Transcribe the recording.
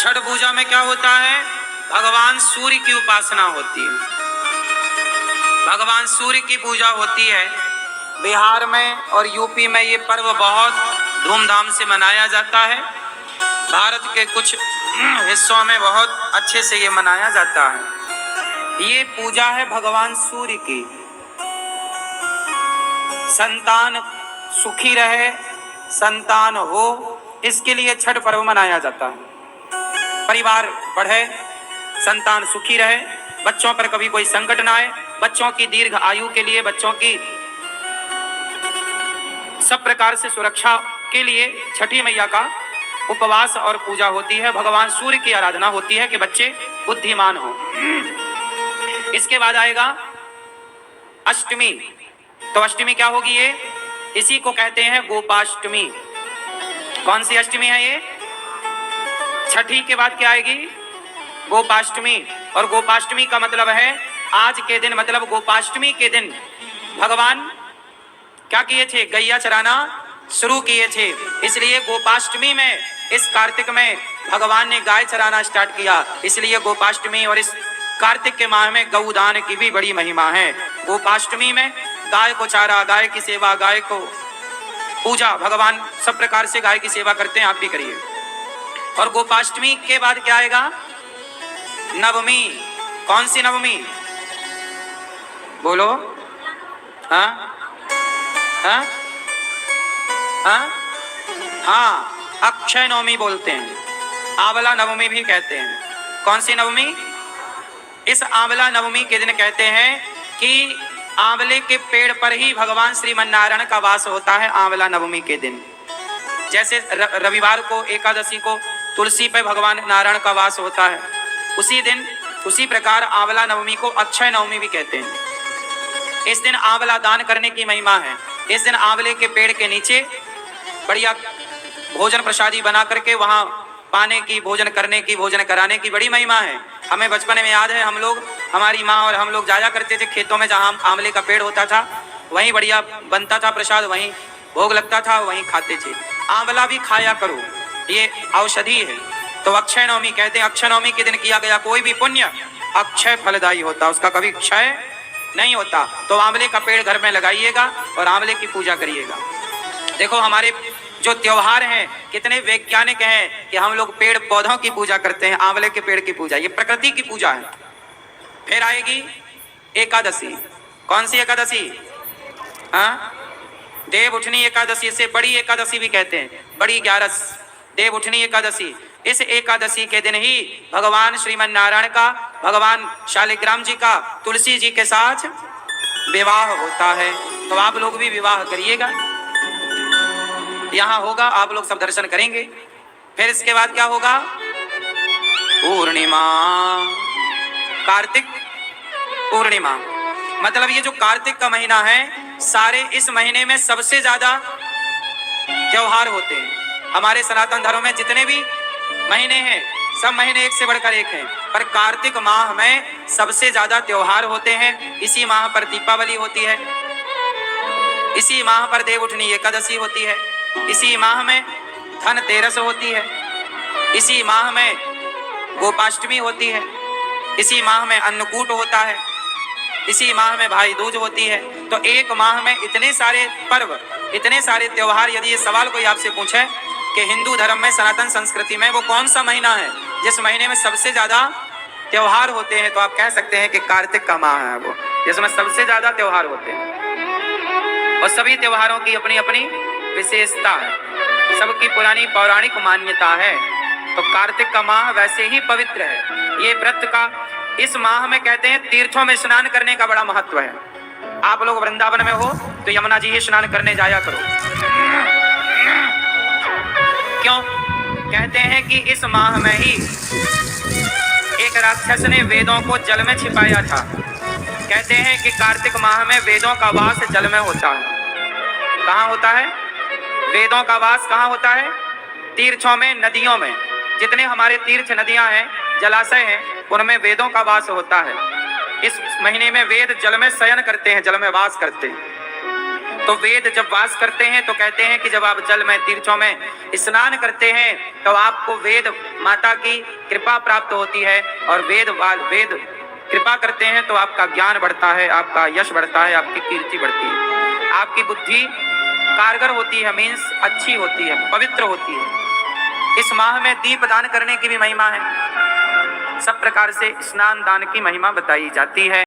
छठ पूजा में क्या होता है? भगवान सूर्य की उपासना होती है, भगवान सूर्य की पूजा होती है। बिहार में और यूपी में ये पर्व बहुत धूमधाम से मनाया जाता है। भारत के कुछ हिस्सों में बहुत अच्छे से ये मनाया जाता है। ये पूजा है भगवान सूर्य की। संतान सुखी रहे, संतान हो, इसके लिए छठ पर्व मनाया जाता है। परिवार बढ़े, संतान सुखी रहे, बच्चों पर कभी कोई संकट ना आए, बच्चों की दीर्घ आयु के लिए, बच्चों की सब प्रकार से सुरक्षा के लिए छठी मैया का उपवास और पूजा होती है। भगवान सूर्य की आराधना होती है कि बच्चे बुद्धिमान हो। इसके बाद आएगा अष्टमी। तो अष्टमी क्या होगी? ये इसी को कहते हैं गोपाष्टमी। कौन सी अष्टमी है ये? छठी के बाद क्या आएगी? गोपाष्टमी। और गोपाष्टमी का मतलब है आज के दिन, मतलब गोपाष्टमी के दिन भगवान क्या किए थे? गैया चराना शुरू किए थे। इसलिए गोपाष्टमी में, इस कार्तिक में भगवान ने गाय चराना स्टार्ट किया। इसलिए गोपाष्टमी और इस कार्तिक के माह में गौदान की भी बड़ी महिमा है। गोपाष्टमी में गाय को चारा, गाय की सेवा, गाय को पूजा, भगवान सब प्रकार से गाय की सेवा करते हैं, आप भी करिए। और गोपाष्टमी के बाद क्या आएगा? नवमी। कौन सी नवमी? बोलो। हाँ हाँ हाँ हाँ, अक्षय नवमी बोलते हैं, आंवला नवमी भी कहते हैं। कौन सी नवमी? इस आंवला नवमी के दिन कहते हैं कि आंवले के पेड़ पर ही भगवान श्रीमन नारायण का वास होता है। आंवला नवमी के दिन, जैसे रविवार को, एकादशी को तुलसी पे भगवान नारायण का वास होता है, उसी दिन, उसी प्रकार आंवला नवमी को अक्षय नवमी भी कहते हैं। इस दिन आंवला दान करने की महिमा है। इस दिन आंवले के पेड़ के नीचे बढ़िया भोजन प्रसादी बना करके वहाँ पाने की, भोजन करने की, भोजन कराने की बड़ी महिमा है। हमें बचपन में याद है, हम लोग, हमारी माँ और हम लोग जाया करते थे खेतों में, जहाँ आंवले का पेड़ होता था, वहीं बढ़िया बनता था प्रसाद, वहीं भोग लगता था, वहीं खाते थे। आंवला भी खाया करो, ये औषधि है। तो अक्षय नवमी कहते हैं, अक्षय नवमी के दिन किया गया कोई भी पुण्य अक्षय फलदायी होता, उसका कभी क्षय नहीं होता। तो आंवले का पेड़ घर में लगाइएगा और आंवले की पूजा करिएगा। देखो हमारे जो त्योहार हैं कितने वैज्ञानिक हैं कि हम लोग पेड़ पौधों की पूजा करते हैं, आंवले के पेड़ की पूजा, ये प्रकृति की पूजा है। फिर आएगी एकादशी। कौन सी एकादशी? हाँ, देव उठनी एकादशी, से बड़ी एकादशी भी कहते हैं, बड़ी 11 देव उठनी एकादशी। इस एकादशी के दिन ही भगवान श्रीमन नारायण का, भगवान शालिग्राम जी का तुलसी जी के साथ विवाह होता है। तो आप लोग भी विवाह करिएगा, यहाँ होगा, आप लोग सब दर्शन करेंगे। फिर इसके बाद क्या होगा? पूर्णिमा, कार्तिक पूर्णिमा। मतलब ये जो कार्तिक का महीना है, सारे इस महीने में सबसे ज्यादा त्योहार होते हैं। हमारे सनातन धर्म में जितने भी महीने हैं, सब महीने एक से बढ़कर एक हैं, पर कार्तिक माह में सबसे ज्यादा त्योहार होते हैं। इसी माह पर दीपावली होती है, इसी माह पर देव उठनी एकादशी होती है, इसी माह में धनतेरस होती है, इसी माह में गोपाष्टमी होती है, इसी माह में अन्नकूट होता है, इसी माह में भाई दूज होती है। तो एक माह में इतने सारे पर्व, इतने सारे त्योहार। यदि ये सवाल कोई आपसे पूछे कि हिंदू धर्म में, सनातन संस्कृति में वो कौन सा महीना है जिस महीने में सबसे ज्यादा त्योहार होते हैं, तो आप कह सकते हैं कि कार्तिक का माह है वो, जिसमें सबसे ज्यादा त्योहार होते हैं। और सभी त्योहारों की अपनी अपनी विशेषता है, सबकी पुरानी पौराणिक मान्यता है। तो कार्तिक का माह वैसे ही पवित्र है। ये व्रत का, इस माह में कहते हैं तीर्थों में स्नान करने का बड़ा महत्व है। आप लोग वृंदावन में हो तो यमुना जी ही स्नान करने जाया करो। क्यों? कहते हैं कि इस माह में ही एक राक्षस ने वेदों को जल में छिपाया था। कहते हैं कि कार्तिक माह में वेदों का वास जल में होता है। कहाँ होता है? वेदों का वास कहाँ होता है? तीर्थों में, नदियों में। जितने हमारे तीर्थ नदियां हैं, जलाशय हैं, उनमें वेदों का वास होता है। इस महीने में वेद जल में शयन करते हैं, जल में वास करते हैं। तो वेद जब वास करते हैं तो कहते हैं कि जब आप जल में तीर्थों में स्नान करते हैं तो आपको वेद माता की कृपा प्राप्त होती है और वेद कृपा करते हैं तो आपका ज्ञान बढ़ता है, आपका यश बढ़ता है, आपकी कीर्ति बढ़ती है, आपकी बुद्धि कारगर होती है, मीन्स अच्छी होती है, पवित्र होती है। इस माह में दीप दान करने की भी महिमा है। सब प्रकार से स्नान दान की महिमा बताई जाती है।